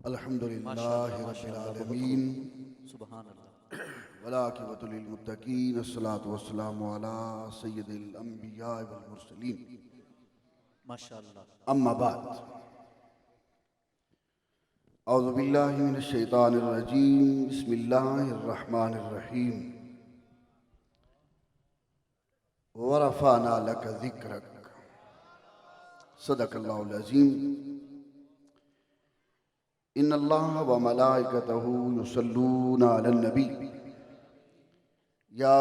अल्हम्दुलिल्लाहि रब्बिल आलमीन वल आक़िबतु लिल मुत्तक़ीन अस्सलातु वस्सलामु अला सय्यिदिल अंबिया वल मुरसलीन माशाअल्लाह अम्मा बाद औज़ु बिल्लाहि मिनश शैतानिर रजीम बिस्मिल्लाहिर रहमानिर रहीम व रफ़अना लका ज़िक्रक सदक़ल्लाहुल अज़ीम इन्नल्लाह व मलाइकतहू युसल्लूना अलन नबी या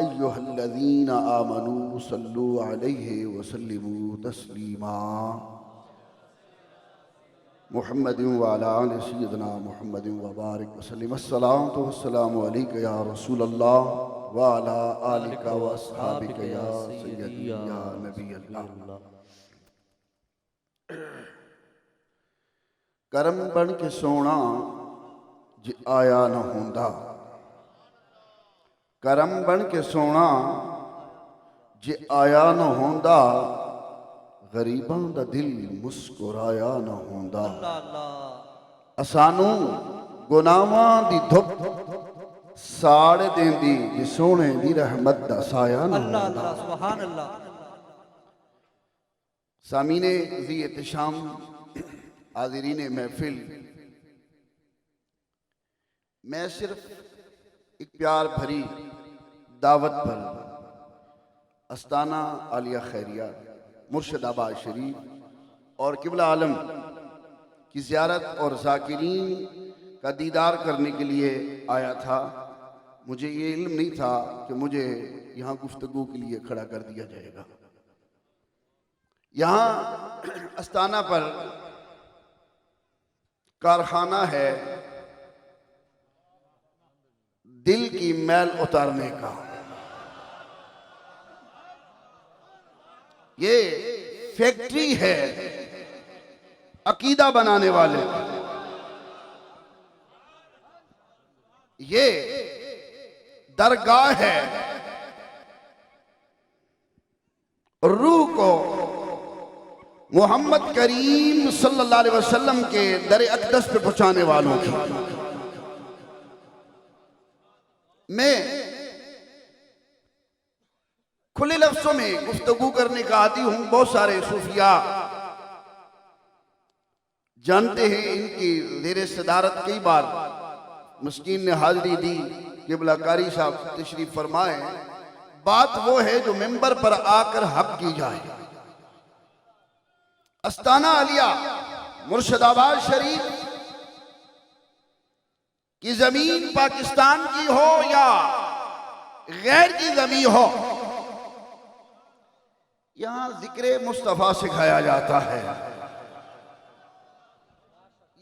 अय्युहल्लज़ीना आमनू सल्लू अलैहि व सल्लिमू तस्लीमा मुहम्मदिन व अला आलि सय्यिदिना मुहम्मदिन व बारिक व सल्लिम अस्सलातु वस्सलामु अलैका या रसूलल्लाह व अला आलिका व अस्हाबिका या सय्यदी या नबी अल्लाह। करम बन के सोना जे आया न होंदा, करम बन के सोना जे आया न होंदा, गरीबां दा दिल मुस्कुराया न होंदा। असानू गुनाहां दी धुप साड़ देंदी जे सोने दी रहमत दा साया न होंदा। सुभान अल्लाह। सामीने ज़ी इत्तिशाम हाज़िरीन महफिल, मैं सिर्फ एक प्यार भरी दावत पर अस्ताना आलिया खैरिया मुर्शिदाबाद शरीफ और किबला आलम की ज़ियारत और ज़ाकिरीन का दीदार करने के लिए आया था। मुझे ये इल्म नहीं था कि मुझे यहाँ गुफ्तगू के लिए खड़ा कर दिया जाएगा। यहाँ अस्ताना पर कारखाना है दिल की मैल उतारने का। ये फैक्ट्री है अकीदा बनाने वाले, ये दरगाह है रूह को मोहम्मद करीम सल्लल्लाहु अलैहि वसल्लम के दर अक़दस पे पहुंचाने वालों की। मैं खुले लफ्ज़ों में गुफ्तगू करने का आदी हूं। बहुत सारे सूफिया जानते हैं, इनकी ज़ेरे सदारत कई बार मस्कीन ने हाज़री दी, क़िबला कारी साहब तशरीफ फरमाए। बात वो है जो मिंबर पर आकर हक की जाए। अस्ताना आलिया मुर्शिदाबाद शरीफ की जमीन पाकिस्तान की हो या गैर की जमीन हो, यहां जिक्रे मुस्तफा सिखाया जाता है।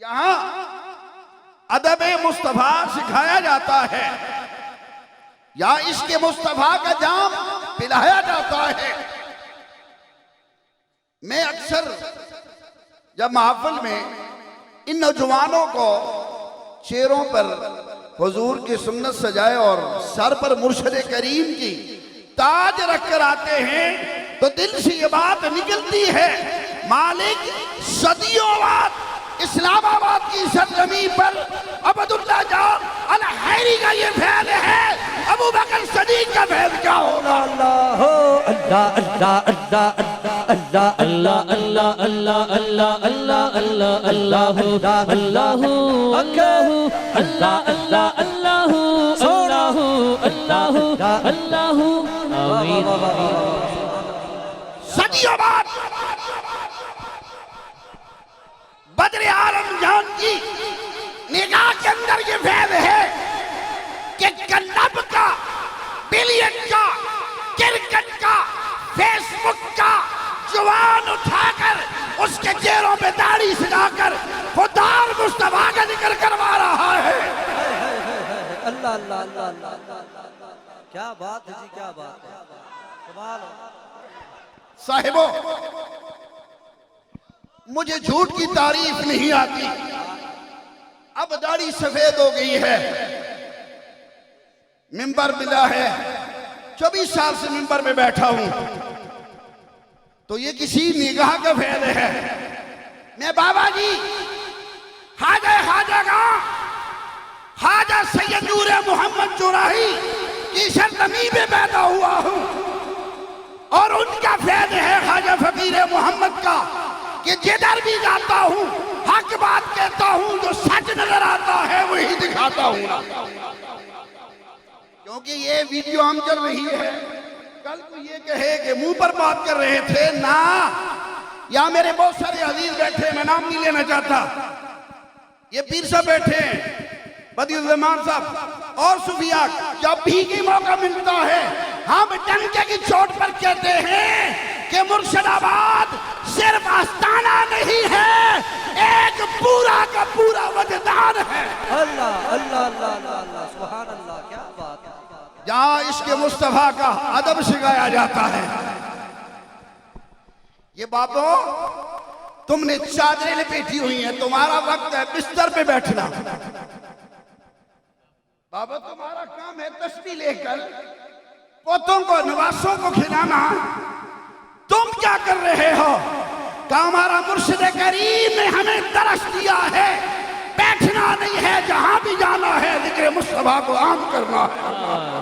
यहां अदबे मुस्तफा सिखाया जाता है, या इसके मुस्तफा का जाम पिलाया जाता है। मैं अक्सर जब महफिल में इन नौजवानों को चेहरों पर हुजूर की सुन्नत सजाए और सर पर मुर्शिद करीम की ताज रखकर आते हैं तो दिल से ये बात निकलती है, मालिक सदियों बाद इस्लामाबाद की सरजमीन पर अब्दुल्ला जान अल हैरी का ये फैल है, अबू बकर सदीक का फैल क्या होगा। अल्लाह अल्लाह अल्लाह अल्लाह अल्लाह अल्लाह अल्लाह अल्लाह अल्लाह अल्लाह अल्लाह अल्लाह अल्लाह अल्लाह अल्लाह अल्लाह अल्लाह आमीन। सदियों बाद बद्र आलम जान की निगाह के अंदर ये फैल है कि क्लब का, बिलियन का, क्रिकेट का, फेसबुक का जुबान उठाकर उसके चेहरों पे दाढ़ी सजाकर खुदा और मुस्तफा का जिक्र करवा रहा है। अल्लाह अल्लाह अल्लाह अल्लाह, क्या बात है जी, क्या बात है, कमाल। साहिबों, मुझे झूठ की तारीफ नहीं आती। अब दाढ़ी सफेद हो गई है, मिंबर मिला है, 24 साल से मिंबर में बैठा हूं, तो ये किसी निगाह का फैल है। मैं बाबा जी हाजा सैयद नूर मोहम्मद चौराही की सरजमीन में पैदा हुआ हूँ और उनका फैज़ है ख्वाजा फकीर मोहम्मद का कि जिधर भी जाता हूँ हक बात कहता हूँ, जो सच नजर आता है वही दिखाता हूँ ना। क्योंकि ये वीडियो हम चल रही है, कल को ये कहे कि मुंह पर बात कर रहे थे ना। या मेरे बहुत सारे अजीज बैठे, मैं नाम नहीं लेना चाहता, ये पीर साहब बैठे हैं, बदियुर्रहमान साहब और सुफिया, जब भी की मौका मिलता है हम डंके की चोट पर कहते हैं कि मुर्शिदाबाद सिर्फ आस्ताना नहीं है, एक पूरा का पूरा वजदान है। अल्लाह अल्लाह अल्लाह अल्लाह सुभान अल्लाह, क्या बात है। जहां इसके मुस्तफा का अदब सिखाया जाता है। ये बाबो तुमने चादरें लपेटी हुई हैं, तुम्हारा वक्त है बिस्तर पे बैठना। बाबा तुम्हारा काम है तस्बीह लेकर पोतों को नवासों को खिलाना। तुम क्या कर रहे हो? का हमारा मुर्शिद करीम ने हमें दरस दिया है, बैठना नहीं है, जहां भी जाना है जिक्र मुस्तफा को आम करना है। अल्लाह अल्लाह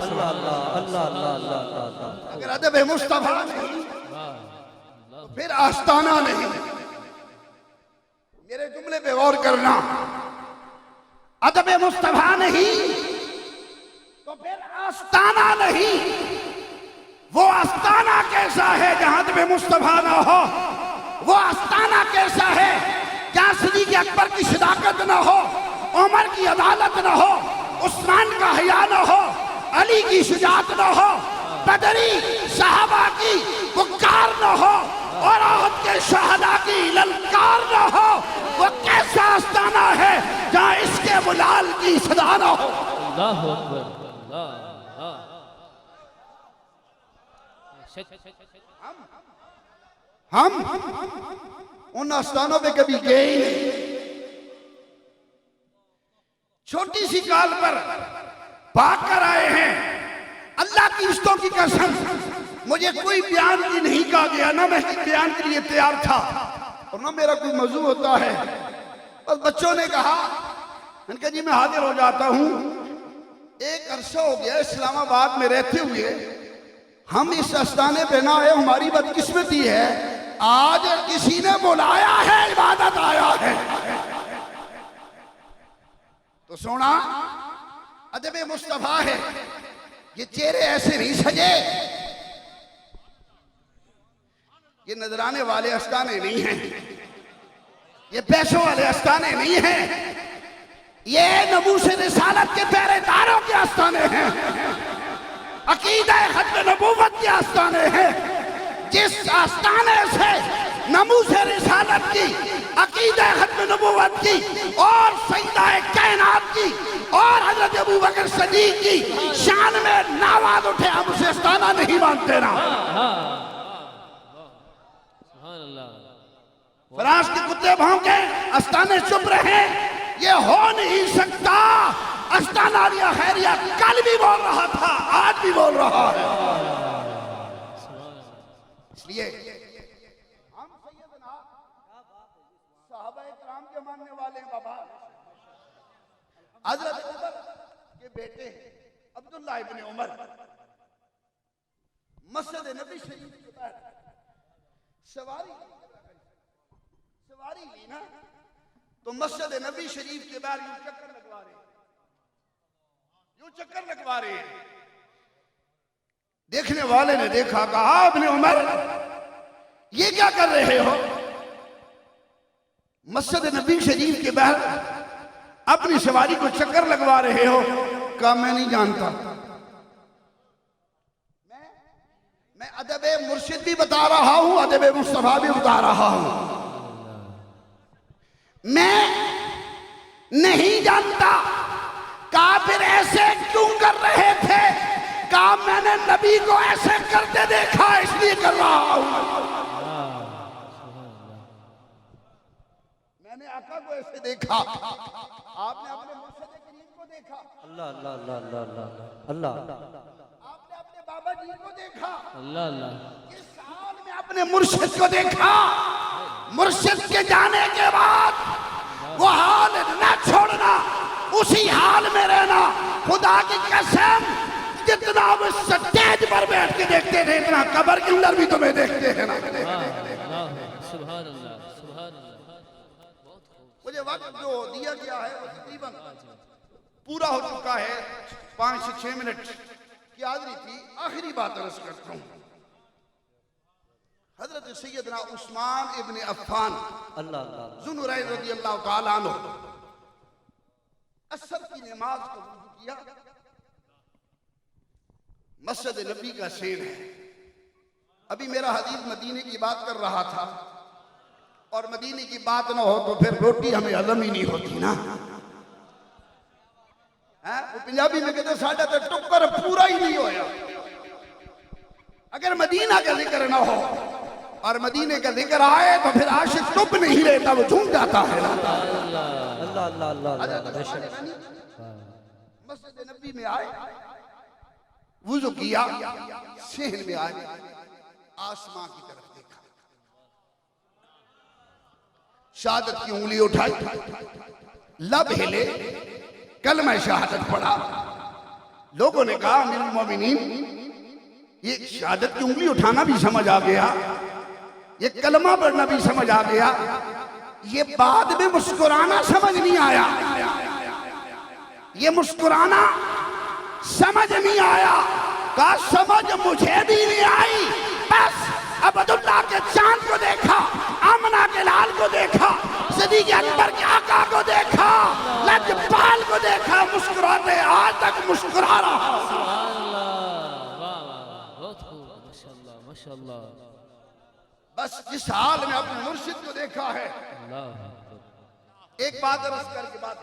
अल्लाह अल्लाह अल्लाह। अगर अदब मुस्तफा नहीं तो फिर आस्ताना नहीं। मेरे जुमले पे गौर करना, अदब मुस्तफा नहीं तो फिर आस्ताना नहीं। वो आस्ताना कैसा है जहां अदब मुस्तफा ना हो? वो आस्ताना कैसा है जहां सिद्दीक़ अकबर की सदाकत ना हो, उमर की अदालत ना हो, उस्मान का हया ना हो, अली की शुजात ना हो, बदरी साहबा की पुकार न हो और औहद के शहदा की ललकार न हो। वो कैसा आस्ताना है जहाँ इसके बुलाल की सदा न हो। अल्लाह अकबर, अल्लाह। हम उन आस्थानों पे कभी गए ही नहीं। छोटी सी काल पर भाग कर आए हैं। अल्लाह की रिश्तों की कसम, मुझे कोई बयान की नहीं कहा गया, ना मैं बयान के लिए तैयार था और ना मेरा कोई मौजू होता है। बस बच्चों ने कहा, मैंने कहा जी मैं हाजिर हो जाता हूं। एक अरसा हो गया इस्लामाबाद में रहते हुए हम इस आस्थाने पे ना आए, हमारी बदकिस्मती है। आज किसी ने बुलाया है, इबादत आया है। तो सोना अदब मुस्तफा है। ये चेहरे ऐसे नहीं सजे, ये नजराने वाले आस्थाने नहीं हैं, ये पैसों वाले आस्थाने नहीं हैं, ये नमूसे रिसालत के पहरेदारों के आस्थाने हैं, अकीदा खत्म नबूवत के आस्थाने हैं। जिस आस्थाने से नमूसे रिसालत की, अकीदा खत्म नबूवत की और सईदाए कायनात की और हजरत अबू बकर सदीक की शान में नावाज उठे, हम उसे आस्थाना नहीं मानते ना। फ्रांस के कुत्ते भौंके, आस्थाने चुप रहे, ये हो नहीं सकता। आस्थाना लिया खैरिया कल भी बोल रहा था, आज भी बोल रहा है। इसलिए हम सैयदना साहबा-ए-किराम के मानने वाले हैं। बाबा हजरत उमर के बेटे अब्दुल्लाह इब्ने उमर मस्जिद नबी शरीफ के बाहर सवारी ली ना, तो मस्जिद नबी शरीफ के बाहर यूं चक्कर लगवा रहे हैं। देखने वाले ने देखा, कहा इब्ने उमर ये क्या कर रहे हो? मस्जिद नबी शरीफ के बाहर अपनी सवारी को चक्कर लगवा रहे हो। कहा मैं नहीं जानता, मैं अदब मुर्शिद भी बता रहा हूं, अदब मुस्तफा भी बता रहा हूं। मैं नहीं जानता। काफिर ऐसे क्यों कर रहे थे? कहा मैंने नबी को ऐसे करते देखा, इसलिए कर रहा हूं। मैंने आका को ऐसे देखा, आपने अपने मुर्शिद करीम को देखा, अल्लाह अल्लाह अल्लाह अल्लाह अल्लाह अल्लाह। आपने अपने बाबा जी को देखा, अल्लाह अल्लाह। इस हाल में अपने मुर्शिद को देखा। मुर्शिद के जाने के बाद वो हाल न छोड़ना, उसी हाल में रहना। खुदा की कसम, जितना आप स्टेज पर बैठ के देखते थे इतना कब्र के अंदर भी तुम्हें देखते हैं ना। सुभान अल्लाह, सुभान अल्लाह। मुझे वक्त जो दिया गया है वो तकरीबन पूरा हो चुका है। 5 से 6 मिनट की हाज़िरी थी। आखिरी बात अर्ज करता हूँ। हजरत सैयदना उस्मान इब्न अफ़्फ़ान अल्लाह अल्लाह ज़ुन्नुरैन रज़ियल्लाहु ताला अन्हु असर की नमाज को वुज़ू किया। मस्जिद नबी का शेर है। अभी मेरा हदीस मदीने की बात कर रहा था, और मदीने की बात ना हो तो फिर रोटी हमें हजम ही नहीं होती ना। वो पंजाबी में कहते साढ़ा तो टुक्कर पूरा ही नहीं होया। अगर मदीना का जिक्र ना हो और मदीने का जिक्र आए तो फिर आशिक चुप नहीं रहता, वो झूम जाता है ना। अल्लाह अल्लाह अल्लाह मस्जिद नबी में आए, वुज़ू किया, सहन में आए, आसमां की तरफ देखा, शहादत की उंगली उठाई, लब हिले, कलमा शहादत पढ़ा। लोगों ने कहा अमीरुल मोमिनीन, ये शहादत की उंगली उठाना भी समझ आ गया, ये कलमा पढ़ना भी समझ आ गया, ये बाद में मुस्कुराना समझ नहीं आया, ये मुस्कुराना समझ नहीं आया। का समझ मुझे भी नहीं आई। बस अब्दुल्लाह के चांद को देखा, आमना के लाल को देखा, सिद्दीक़ अकबर के आका को देखा, लजपाल को देखा, मुस्कुराते आज तक मुस्कुरा रहा। माशाअल्लाह, माशाअल्लाह। बस इस हाल में अपने मुर्शिद को देखा है। एक बात अर्ज करके बात,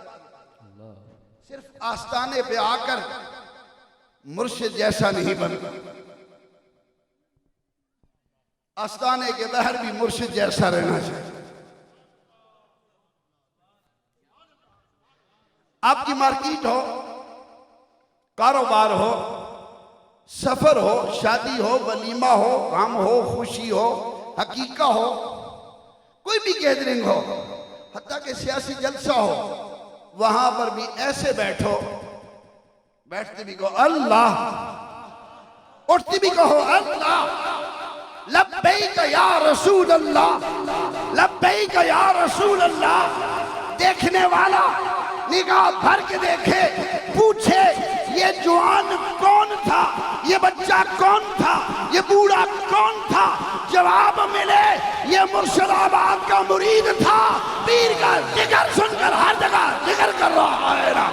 सिर्फ आस्ताने पे आकर मुर्शिद जैसा नहीं बनता, आस्ताने के बाहर भी मुर्शिद जैसा रहना चाहिए। आपकी मार्केट हो, कारोबार हो, सफर हो, शादी हो, वलीमा हो, गम हो, खुशी हो, हकीका हो, कोई भी गैदरिंग हो, हत्ता कि सियासी जलसा हो, वहां पर भी ऐसे बैठो, बैठते भी कहो अल्लाह, उठती भी कहो अल्लाह, लब्बैक या रसूल अल्लाह, लब्बैक या रसूल अल्लाह। देखने वाला निगाह भर के देखे, पूछे ये जवान कौन था, ये बच्चा कौन था, ये बूढ़ा कौन था, जवाब मिले ये मुर्शिदाबाद का मुरीद था। पीर का जिक्र सुनकर हर जगह जिक्र कर रहा है ना।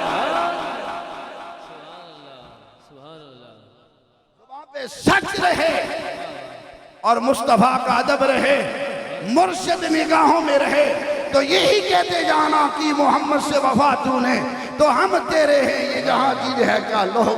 पे सच रहे और मुस्तफा का अदब रहे, मुर्शिद निगाहों में रहे, तो यही कहते जाना कि मोहम्मद से वफा तूने तो हम तेरे हैं, ये जहां चीज है क्या लोग